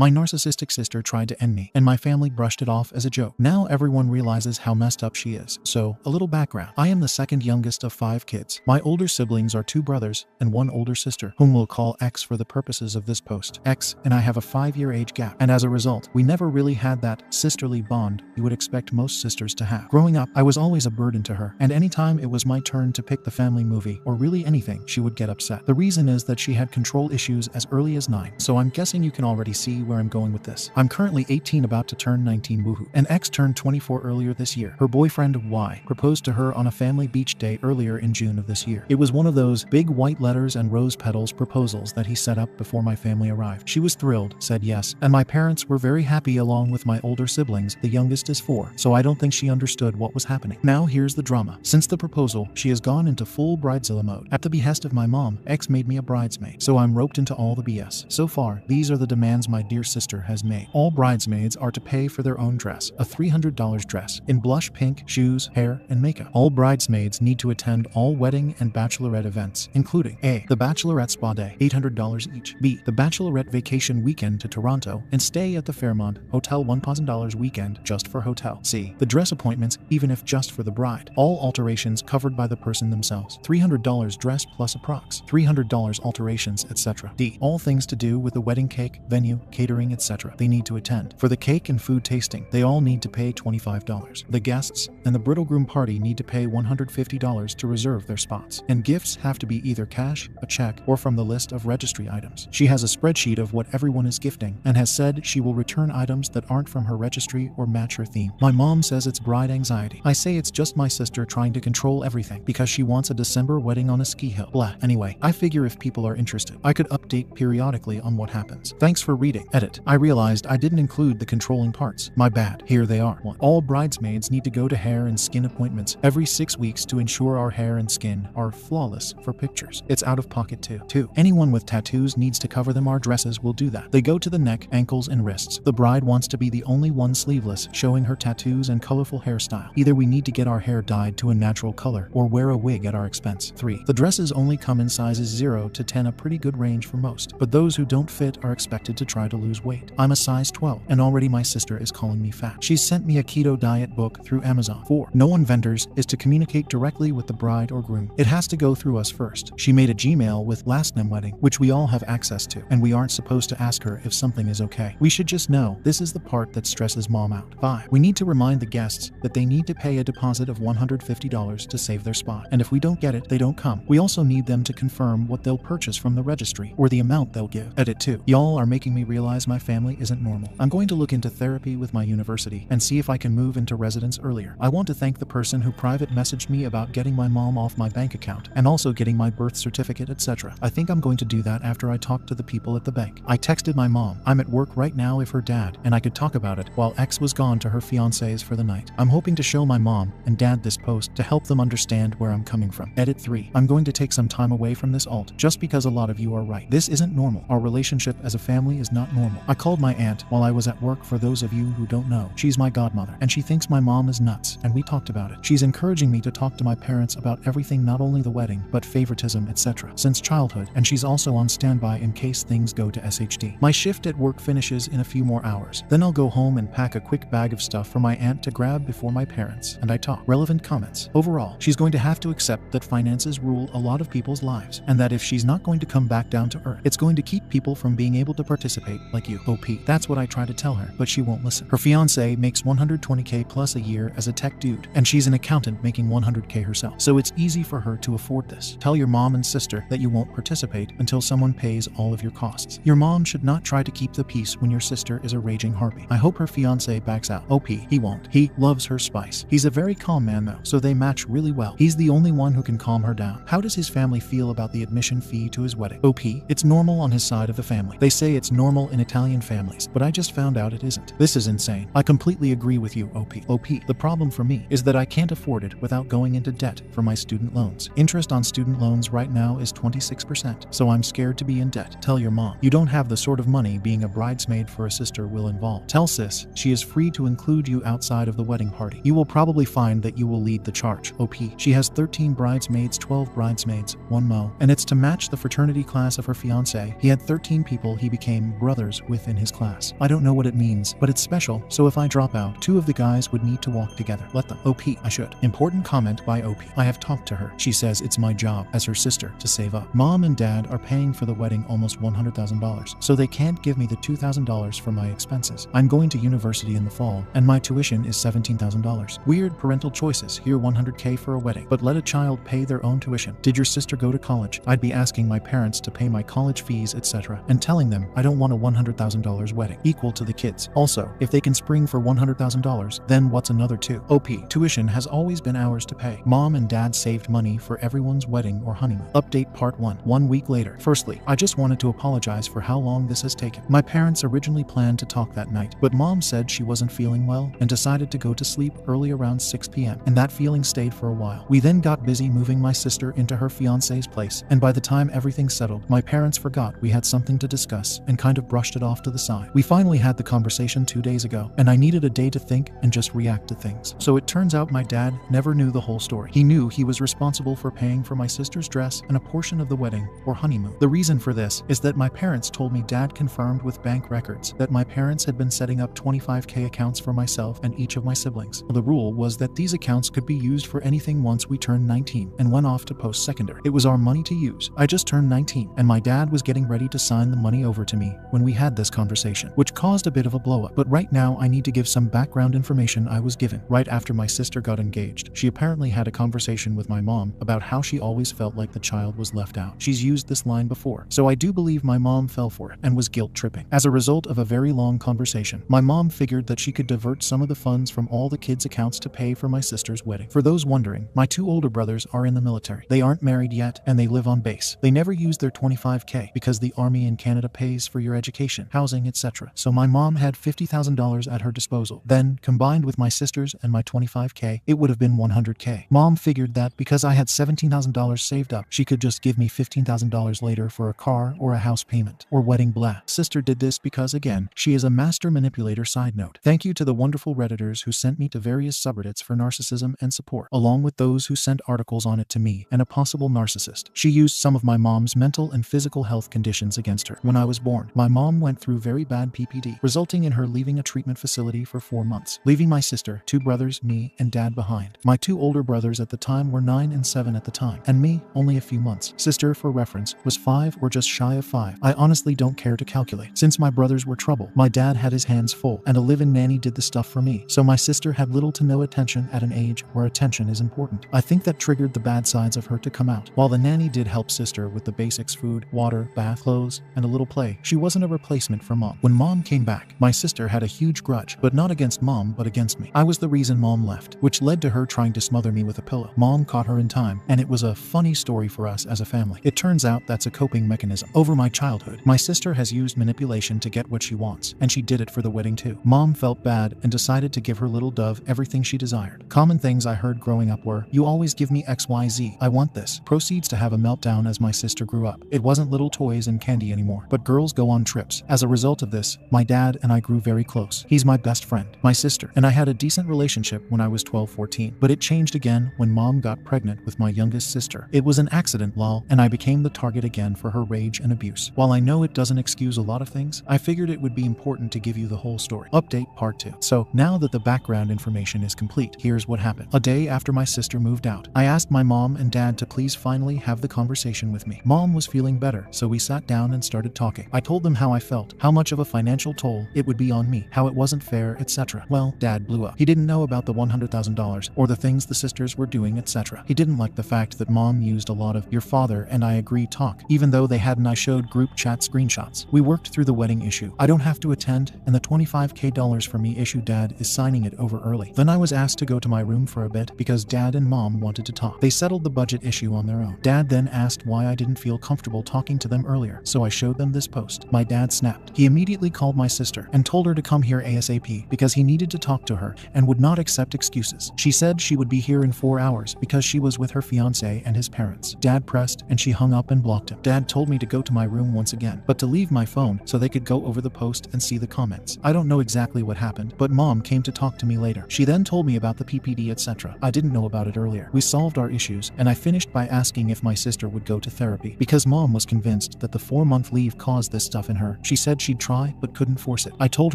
My narcissistic sister tried to end me, and my family brushed it off as a joke. Now everyone realizes how messed up she is. So, a little background. I am the second youngest of 5 kids. My older siblings are 2 brothers and 1 older sister, whom we'll call X for the purposes of this post. X and I have a 5-year age gap, and as a result, we never really had that sisterly bond you would expect most sisters to have. Growing up, I was always a burden to her, and anytime it was my turn to pick the family movie, or really anything, she would get upset. The reason is that she had control issues as early as 9, so I'm guessing you can already see where I'm going with this. I'm currently 18, about to turn 19, woohoo. And X turned 24 earlier this year. Her boyfriend Y proposed to her on a family beach day earlier in June of this year. It was one of those big white letters and rose petals proposals that he set up before my family arrived. She was thrilled, said yes, and my parents were very happy along with my older siblings. The youngest is 4, so I don't think she understood what was happening. Now here's the drama. Since the proposal, she has gone into full bridezilla mode. At the behest of my mom, X made me a bridesmaid, so I'm roped into all the BS. So far, these are the demands my dear sister has made. All bridesmaids are to pay for their own dress, a $300 dress, in blush pink, shoes, hair, and makeup. All bridesmaids need to attend all wedding and bachelorette events, including A. The bachelorette spa day, $800 each. B. The bachelorette vacation weekend to Toronto and stay at the Fairmont Hotel, $1,000 weekend just for hotel. C. The dress appointments, even if just for the bride. All alterations covered by the person themselves. $300 dress plus approx. $300 alterations, etc. D. All things to do with the wedding cake, venue, catering, etc. they need to attend. For the cake and food tasting, they all need to pay $25. The guests and the bridal groom party need to pay $150 to reserve their spots. And gifts have to be either cash, a check, or from the list of registry items. She has a spreadsheet of what everyone is gifting and has said she will return items that aren't from her registry or match her theme. My mom says it's bride anxiety. I say it's just my sister trying to control everything because she wants a December wedding on a ski hill. Blah. Anyway, I figure if people are interested, I could update periodically on what happens. Thanks for reading. Edit. I realized I didn't include the controlling parts. My bad. Here they are. 1. All bridesmaids need to go to hair and skin appointments every 6 weeks to ensure our hair and skin are flawless for pictures. It's out of pocket too. 2. Anyone with tattoos needs to cover them. Our dresses will do that. They go to the neck, ankles, and wrists. The bride wants to be the only one sleeveless, showing her tattoos and colorful hairstyle. Either we need to get our hair dyed to a natural color or wear a wig at our expense. 3. The dresses only come in sizes 0 to 10, a pretty good range for most, but those who don't fit are expected to try to lose weight. I'm a size 12, and already my sister is calling me fat. She's sent me a keto diet book through Amazon. 4. No one vendors is to communicate directly with the bride or groom. It has to go through us first. She made a Gmail with last name wedding, which we all have access to, and we aren't supposed to ask her if something is okay. We should just know. This is the part that stresses mom out. 5. We need to remind the guests that they need to pay a deposit of $150 to save their spot, and if we don't get it, they don't come. We also need them to confirm what they'll purchase from the registry or the amount they'll give. Edit 2. Y'all are making me realize my family isn't normal. I'm going to look into therapy with my university and see if I can move into residence earlier. I want to thank the person who private messaged me about getting my mom off my bank account and also getting my birth certificate, etc. I think I'm going to do that after I talk to the people at the bank. I texted my mom. I'm at work right now if her dad and I could talk about it while X was gone to her fiance's for the night. I'm hoping to show my mom and dad this post to help them understand where I'm coming from. Edit 3. I'm going to take some time away from this alt just because a lot of you are right. This isn't normal. Our relationship as a family is not normal. I called my aunt while I was at work. For those of you who don't know, she's my godmother and she thinks my mom is nuts, and we talked about it. She's encouraging me to talk to my parents about everything, not only the wedding but favoritism, etc. since childhood, and she's also on standby in case things go to SHD. My shift at work finishes in a few more hours. Then I'll go home and pack a quick bag of stuff for my aunt to grab before my parents and I talk. Relevant comments. Overall, she's going to have to accept that finances rule a lot of people's lives, and that if she's not going to come back down to earth, it's going to keep people from being able to participate like you. OP. That's what I try to tell her, but she won't listen. Her fiance makes $120K plus a year as a tech dude, and she's an accountant making $100K herself, so it's easy for her to afford this. Tell your mom and sister that you won't participate until someone pays all of your costs. Your mom should not try to keep the peace when your sister is a raging harpy. I hope her fiance backs out. OP. He won't. He loves her spice. He's a very calm man though, so they match really well. He's the only one who can calm her down. How does his family feel about the admission fee to his wedding? OP. It's normal on his side of the family. They say it's normal in Italian families, but I just found out it isn't. This is insane. I completely agree with you, OP. OP. The problem for me is that I can't afford it without going into debt for my student loans. Interest on student loans right now is 26%, so I'm scared to be in debt. Tell your mom you don't have the sort of money being a bridesmaid for a sister will involve. Tell sis she is free to include you outside of the wedding party. You will probably find that you will lead the charge. OP. She has 13 bridesmaids, 12 bridesmaids, 1 mo, and it's to match the fraternity class of her fiance. He had 13 people he became brothers brothers with in his class. I don't know what it means, but it's special, so if I drop out, 2 of the guys would need to walk together. Let them. OP, I should. Important comment by OP. I have talked to her. She says it's my job, as her sister, to save up. Mom and dad are paying for the wedding almost $100,000, so they can't give me the $2,000 for my expenses. I'm going to university in the fall, and my tuition is $17,000. Weird parental choices. Here $100K for a wedding, but let a child pay their own tuition. Did your sister go to college? I'd be asking my parents to pay my college fees, etc., and telling them I don't want a $100,000 wedding equal to the kids. Also, if they can spring for $100,000, then what's another 2? OP, tuition has always been ours to pay. Mom and dad saved money for everyone's wedding or honeymoon. Update part 1. 1 week later. Firstly, I just wanted to apologize for how long this has taken. My parents originally planned to talk that night, but mom said she wasn't feeling well and decided to go to sleep early around 6 p.m. and that feeling stayed for a while. We then got busy moving my sister into her fiance's place, and by the time everything settled, my parents forgot we had something to discuss and kind of brushed it off to the side. We finally had the conversation 2 days ago, and I needed a day to think and just react to things. So it turns out my dad never knew the whole story. He knew he was responsible for paying for my sister's dress and a portion of the wedding or honeymoon. The reason for this is that my parents told me dad confirmed with bank records that my parents had been setting up 25K accounts for myself and each of my siblings. The rule was that these accounts could be used for anything once we turned 19 and went off to post-secondary. It was our money to use. I just turned 19 and my dad was getting ready to sign the money over to me when we had this conversation, which caused a bit of a blow-up. But right now I need to give some background information I was given. Right after my sister got engaged, she apparently had a conversation with my mom about how she always felt like the child was left out. She's used this line before, so I do believe my mom fell for it and was guilt-tripping. As a result of a very long conversation, my mom figured that she could divert some of the funds from all the kids' accounts to pay for my sister's wedding. For those wondering, my 2 older brothers are in the military. They aren't married yet and they live on base. They never use their 25K because the army in Canada pays for your education, housing, etc. So my mom had $50,000 at her disposal. Then, combined with my sister's and my 25K, it would have been $100K. Mom figured that because I had $17,000 saved up, she could just give me $15,000 later for a car or a house payment or wedding blah. Sister did this because, again, she is a master manipulator. Side note. Thank you to the wonderful Redditors who sent me to various subreddits for narcissism and support, along with those who sent articles on it to me and a possible narcissist. She used some of my mom's mental and physical health conditions against her. When I was born, my mom went through very bad PPD, resulting in her leaving a treatment facility for 4 months, leaving my sister, 2 brothers, me, and dad behind. My 2 older brothers at the time were 9 and 7 at the time, and me, only a few months. Sister, for reference, was 5 or just shy of 5. I honestly don't care to calculate. Since my brothers were trouble, my dad had his hands full, and a live-in nanny did the stuff for me, so my sister had little to no attention at an age where attention is important. I think that triggered the bad sides of her to come out. While the nanny did help sister with the basics: food, water, bath, clothes, and a little play, she wasn't a replacement for mom. When mom came back, my sister had a huge grudge, but not against mom but against me. I was the reason mom left, which led to her trying to smother me with a pillow. Mom caught her in time, and it was a funny story for us as a family. It turns out that's a coping mechanism. Over my childhood, my sister has used manipulation to get what she wants, and she did it for the wedding too. Mom felt bad and decided to give her little dove everything she desired. Common things I heard growing up were, "You always give me XYZ, I want this." Proceeds to have a meltdown as my sister grew up. It wasn't little toys and candy anymore, but girls go on trips. As a result of this, my dad and I grew very close. He's my best friend. My sister and I had a decent relationship when I was 12-14, but it changed again when mom got pregnant with my youngest sister. It was an accident, lol, and I became the target again for her rage and abuse. While I know it doesn't excuse a lot of things, I figured it would be important to give you the whole story. Update part 2. So, now that the background information is complete, here's what happened. A day after my sister moved out, I asked my mom and dad to please finally have the conversation with me. Mom was feeling better, so we sat down and started talking. I told them how I felt, how much of a financial toll it would be on me, how it wasn't fair, etc. Well, dad blew up. He didn't know about the $100,000 or the things the sisters were doing, etc. He didn't like the fact that mom used a lot of "your father and I agree" talk, even though they hadn't. I showed group chat screenshots. We worked through the wedding issue. I don't have to attend, and the $25K for me issue dad is signing it over early. Then I was asked to go to my room for a bit because dad and mom wanted to talk. They settled the budget issue on their own. Dad then asked why I didn't feel comfortable talking to them earlier, so I showed them this post. My dad snapped. He immediately called my sister and told her to come here ASAP because he needed to talk to her and would not accept excuses. She said she would be here in 4 hours because she was with her fiancé and his parents. Dad pressed and she hung up and blocked him. Dad told me to go to my room once again, but to leave my phone so they could go over the post and see the comments. I don't know exactly what happened, but mom came to talk to me later. She then told me about the PPD, etc. I didn't know about it earlier. We solved our issues, and I finished by asking if my sister would go to therapy because mom was convinced that the 4-month leave caused this stuff in her. her. She said she'd try, but couldn't force it. I told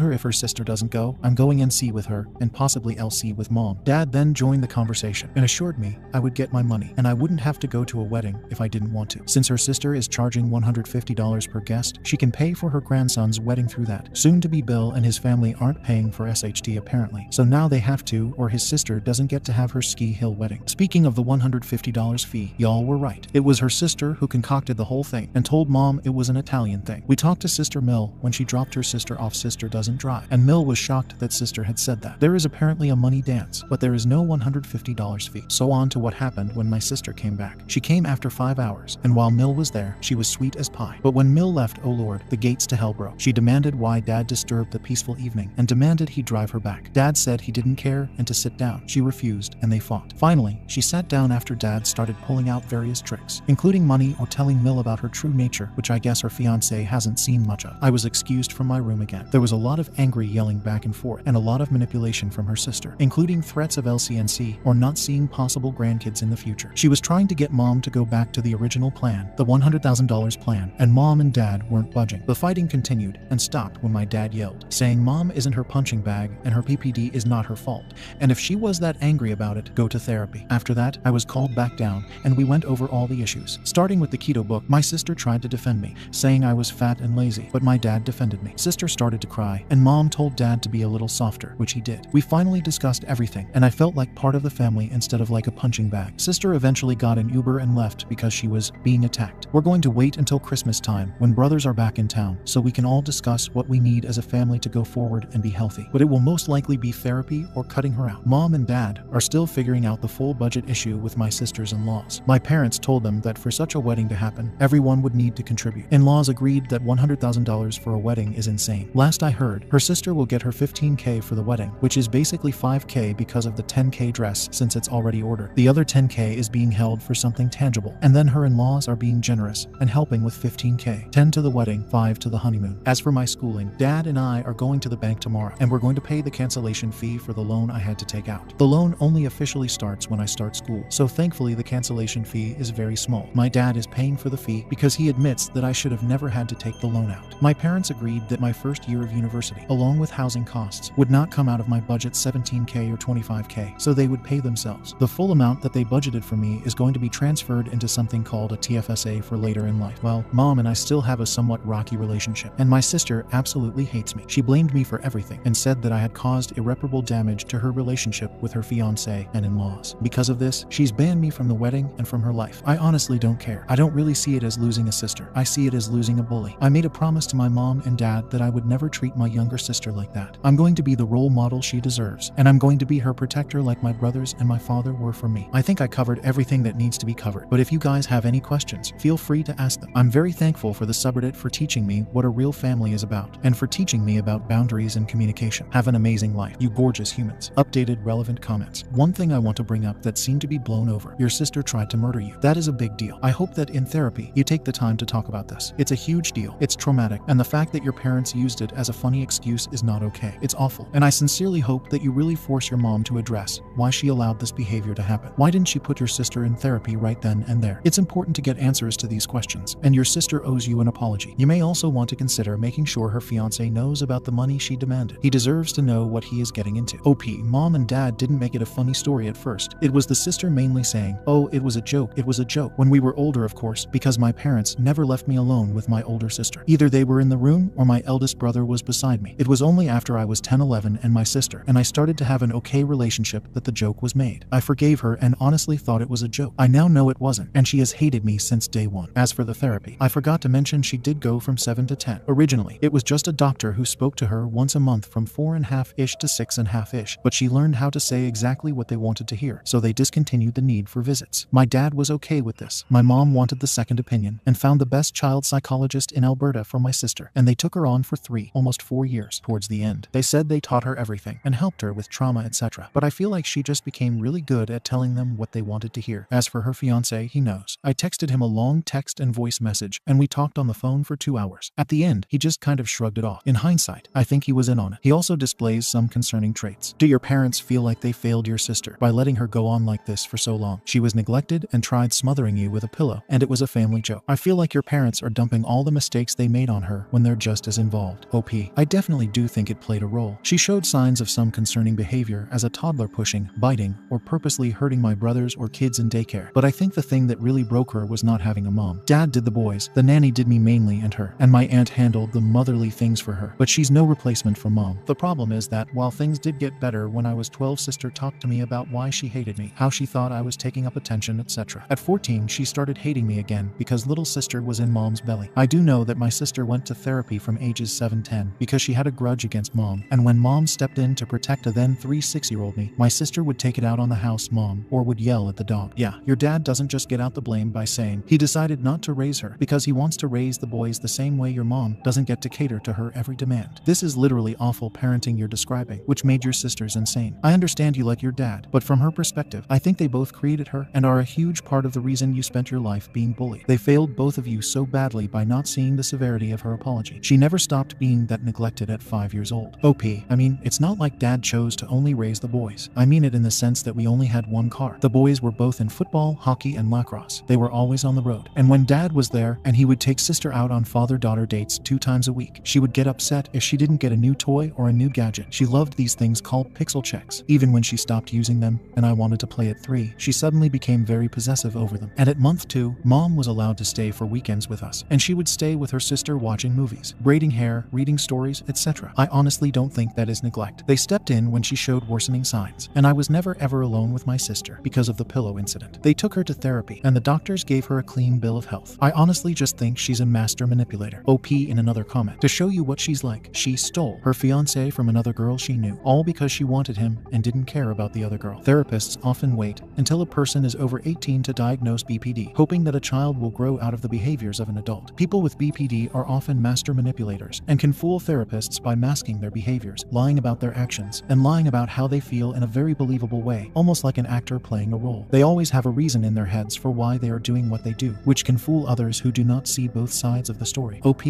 her if her sister doesn't go, I'm going NC with her, and possibly LC with mom. Dad then joined the conversation and assured me I would get my money, and I wouldn't have to go to a wedding if I didn't want to. Since her sister is charging $150 per guest, she can pay for her grandson's wedding through that. Soon to be Bill and his family aren't paying for SHT apparently, so now they have to, or his sister doesn't get to have her ski hill wedding. Speaking of the $150 fee, y'all were right. It was her sister who concocted the whole thing and told mom it was an Italian thing. We talked to Sister Mill when she dropped her sister off. Sister doesn't drive, and Mill was shocked that sister had said that. There is apparently a money dance, but there is no $150 fee. So on to what happened when my sister came back. She came after 5 hours, and while Mill was there, she was sweet as pie. But when Mill left, oh lord, the gates to hell broke. She demanded why Dad disturbed the peaceful evening and demanded he drive her back. Dad said he didn't care and to sit down. She refused, and they fought. Finally, she sat down after Dad started pulling out various tricks, including money or telling Mill about her true nature, which I guess her fiancé hasn't seen much of. I was excused from my room again. There was a lot of angry yelling back and forth, and a lot of manipulation from her sister, including threats of LCNC or not seeing possible grandkids in the future. She was trying to get mom to go back to the original plan, the $100,000 plan, and mom and dad weren't budging. The fighting continued and stopped when my dad yelled, saying mom isn't her punching bag and her PPD is not her fault, and if she was that angry about it, go to therapy. After that, I was called back down and we went over all the issues. Starting with the keto book, my sister tried to defend me, saying I was fat and lazy, but my dad defended me. Sister started to cry, and mom told dad to be a little softer, which he did. We finally discussed everything, and I felt like part of the family instead of like a punching bag. Sister eventually got an Uber and left because she was being attacked. We're going to wait until Christmas time when brothers are back in town so we can all discuss what we need as a family to go forward and be healthy. But it will most likely be therapy or cutting her out. Mom and dad are still figuring out the full budget issue with my sisters in-laws. My parents told them that for such a wedding to happen, everyone would need to contribute. In-laws agreed that $100,000 for a wedding is insane. Last I heard, her sister will get her $15K for the wedding, which is basically $5K because of the $10K dress since it's already ordered. The other $10K is being held for something tangible, and then her in-laws are being generous and helping with $15K. $10 to the wedding, $5 to the honeymoon. As for my schooling, dad and I are going to the bank tomorrow, and we're going to pay the cancellation fee for the loan I had to take out. The loan only officially starts when I start school, so thankfully the cancellation fee is very small. My dad is paying for the fee because he admits that I should have never had to take the loan out. My parents agreed that my first year of university, along with housing costs, would not come out of my budget $17K or $25K, so they would pay themselves. The full amount that they budgeted for me is going to be transferred into something called a TFSA for later in life. Well, mom and I still have a somewhat rocky relationship, and my sister absolutely hates me. She blamed me for everything and said that I had caused irreparable damage to her relationship with her fiancé and in-laws. Because of this, she's banned me from the wedding and from her life. I honestly don't care. I don't really see it as losing a sister. I see it as losing a bully. I made a promise to my mom and dad that I would never treat my younger sister like that. I'm going to be the role model she deserves, and I'm going to be her protector like my brothers and my father were for me. I think I covered everything that needs to be covered, but if you guys have any questions, feel free to ask them. I'm very thankful for the subreddit for teaching me what a real family is about, and for teaching me about boundaries and communication. Have an amazing life, you gorgeous humans. Updated relevant comments. One thing I want to bring up that seemed to be blown over. Your sister tried to murder you. That is a big deal. I hope that in therapy, you take the time to talk about this. It's a huge deal. It's traumatic, and the fact that your parents used it as a funny excuse is not okay. It's awful, and I sincerely hope that you really force your mom to address why she allowed this behavior to happen. Why didn't she put your sister in therapy right then and there? It's important to get answers to these questions, and your sister owes you an apology. You may also want to consider making sure her fiancé knows about the money she demanded. He deserves to know what he is getting into. OP, mom and dad didn't make it a funny story at first. It was the sister mainly saying, oh, it was a joke, it was a joke. When we were older, of course, because my parents never left me alone with my older sister. Either they were in the room or my eldest brother was beside me. It was only after I was 10, 11 and my sister and I started to have an okay relationship that the joke was made. I forgave her and honestly thought it was a joke. I now know it wasn't, and she has hated me since day one. As for the therapy, I forgot to mention she did go from 7 to 10. Originally, it was just a doctor who spoke to her once a month from 4.5-ish to 6.5-ish, but she learned how to say exactly what they wanted to hear, so they discontinued the need for visits. My dad was okay with this. My mom wanted the second opinion and found the best child psychologist in Alberta for my sister, and they took her on for 3, almost 4 years. Towards the end, they said they taught her everything and helped her with trauma, etc. But I feel like she just became really good at telling them what they wanted to hear. As for her fiancé, he knows. I texted him a long text and voice message, and we talked on the phone for 2 hours. At the end, he just kind of shrugged it off. In hindsight, I think he was in on it. He also displays some concerning traits. Do your parents feel like they failed your sister by letting her go on like this for so long? She was neglected and tried smothering you with a pillow, and it was a family joke. I feel like your parents are dumping all the mistakes they made made on her when they're just as involved. OP. I definitely do think it played a role. She showed signs of some concerning behavior as a toddler, pushing, biting, or purposely hurting my brothers or kids in daycare. But I think the thing that really broke her was not having a mom. Dad did the boys, the nanny did me mainly and her, and my aunt handled the motherly things for her. But she's no replacement for mom. The problem is that while things did get better when I was 12, sister talked to me about why she hated me, how she thought I was taking up attention, etc. At 14, she started hating me again because little sister was in mom's belly. I do know that my sister went to therapy from ages 7-10 because she had a grudge against mom, and when mom stepped in to protect a then 3-6-year-old me, my sister would take it out on the house mom or would yell at the dog. Yeah, your dad doesn't just get out the blame by saying he decided not to raise her because he wants to raise the boys the same way your mom doesn't get to cater to her every demand. This is literally awful parenting you're describing, which made your sisters insane. I understand you like your dad, but from her perspective, I think they both created her and are a huge part of the reason you spent your life being bullied. They failed both of you so badly by not seeing the severity of her apology. She never stopped being that neglected at 5 years old. OP. I mean, it's not like dad chose to only raise the boys. I mean it in the sense that we only had one car. The boys were both in football, hockey, and lacrosse. They were always on the road. And when dad was there and he would take sister out on father-daughter dates 2 times a week, she would get upset if she didn't get a new toy or a new gadget. She loved these things called pixel checks. Even when she stopped using them and I wanted to play at 3, she suddenly became very possessive over them. And at month 2, mom was allowed to stay for weekends with us, and she would stay with her sister watching movies, braiding hair, reading stories, etc. I honestly don't think that is neglect. They stepped in when she showed worsening signs, and I was never ever alone with my sister because of the pillow incident. They took her to therapy, and the doctors gave her a clean bill of health. I honestly just think she's a master manipulator. OP. In another comment, to show you what she's like, she stole her fiancé from another girl she knew, all because she wanted him and didn't care about the other girl. Therapists often wait until a person is over 18 to diagnose BPD, hoping that a child will grow out of the behaviors of an adult. People with BPD are often master manipulators and can fool therapists by masking their behaviors, lying about their actions, and lying about how they feel in a very believable way, almost like an actor playing a role. They always have a reason in their heads for why they are doing what they do, which can fool others who do not see both sides of the story. OP.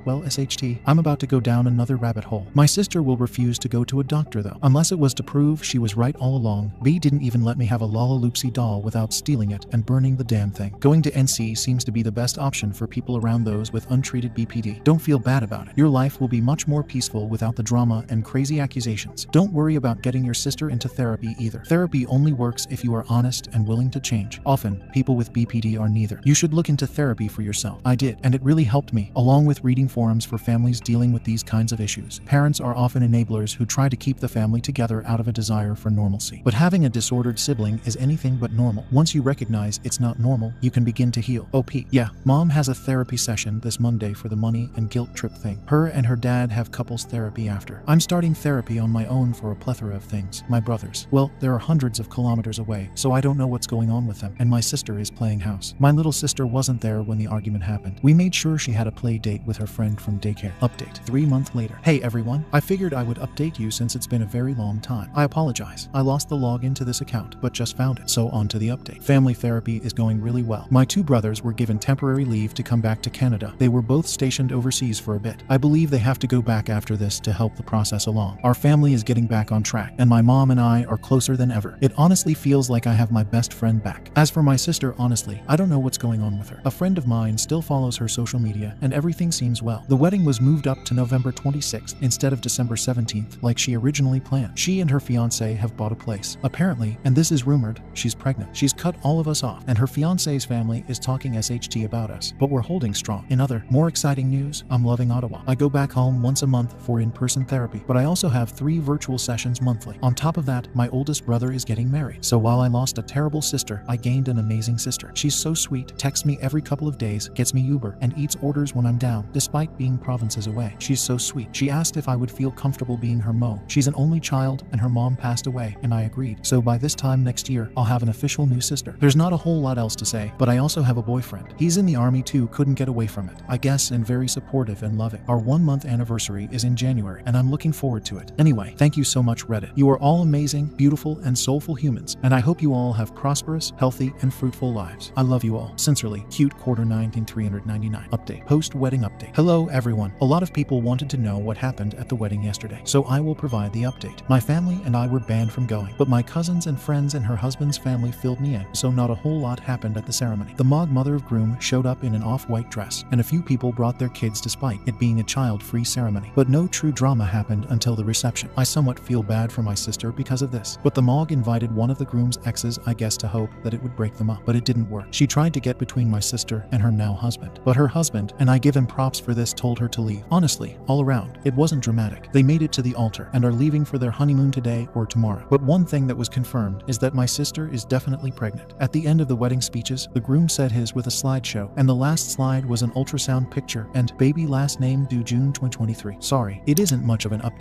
Well, SHT, I'm about to go down another rabbit hole. My sister will refuse to go to a doctor though, unless it was to prove she was right all along. B didn't even let me have a Lollaloopsy doll without stealing it and burning the damn thing. Going to NC seems to be the best option for people around those with untreated BPD. Don't feel bad about it. Your life will be much more peaceful without the drama and crazy accusations. Don't worry about getting your sister into therapy either. Therapy only works if you are honest and willing to change. Often, people with BPD are neither. You should look into therapy for yourself. I did, and it really helped me, along with reading forums for families dealing with these kinds of issues. Parents are often enablers who try to keep the family together out of a desire for normalcy. But having a disordered sibling is anything but normal. Once you recognize it's not normal, you can begin to heal. OP. Yeah, mom has a therapy session this Monday for the money and guilt trip thing. Her and her dad have couples therapy after. I'm starting therapy on my own for a plethora of things. My brothers, well, there are hundreds of kilometers away, so I don't know what's going on with them, and my sister is playing house. My little sister wasn't there when the argument happened. We made sure she had a play date with her friend from daycare. Update. 3 months later. Hey everyone, I figured I would update you since it's been a very long time. I apologize. I lost the login to this account, but just found it. So on to the update. Family therapy is going really well. My 2 brothers were given temporary leave to come back to Canada. They were both stationed overseas for a bit. I believe they have to go back after this to help the process along. Our family is getting back on track, and my mom and I are closer than ever. It honestly feels like I have my best friend back. As for my sister, honestly, I don't know what's going on with her. A friend of mine still follows her social media, and everything seems well. The wedding was moved up to November 26th instead of December 17th like she originally planned. She and her fiancé have bought a place. Apparently, and this is rumored, she's pregnant. She's cut all of us off, and her fiancé's family is talking SHT about us, but we're holding strong. In other, more exciting news, I'm loving Ottawa. I go back home once a month for in-person therapy, but I also have 3 virtual sessions monthly. On top of that, my oldest brother is getting married. So while I lost a terrible sister, I gained an amazing sister. She's so sweet, texts me every couple of days, gets me Uber, and eats orders when I'm down, despite being provinces away. She's so sweet. She asked if I would feel comfortable being her mo. She's an only child, and her mom passed away, and I agreed. So by this time next year, I'll have an official new sister. There's not a whole lot else to say, but I also have a boyfriend. He's in the army too, couldn't get away from it, I guess, and very supportive and loving. Our 1-month anniversary is in January, and I'm looking forward to it. Anyway, thank you so much, Reddit. You are all amazing, beautiful, and soulful humans, and I hope you all have prosperous, healthy, and fruitful lives. I love you all. Sincerely, Cute Quarter 19399. Update. Post-wedding update. Hello everyone. A lot of people wanted to know what happened at the wedding yesterday, so I will provide the update. My family and I were banned from going, but my cousins and friends and her husband's family filled me in, so not a whole lot happened at the ceremony. The mother of groom showed up in an off-white dress, and a few people brought their kids despite it being a child-free ceremony. But no true drama happened until the reception. I somewhat feel bad for my sister because of this. But the Mog invited one of the groom's exes, I guess to hope that it would break them up. But it didn't work. She tried to get between my sister and her now husband. But her husband, and I give him props for this, told her to leave. Honestly, all around, it wasn't dramatic. They made it to the altar and are leaving for their honeymoon today or tomorrow. But one thing that was confirmed is that my sister is definitely pregnant. At the end of the wedding speeches, the groom said his with a slideshow, and the last slide was an ultrasound picture and baby last name due June 2023. Sorry, it isn't much of an update.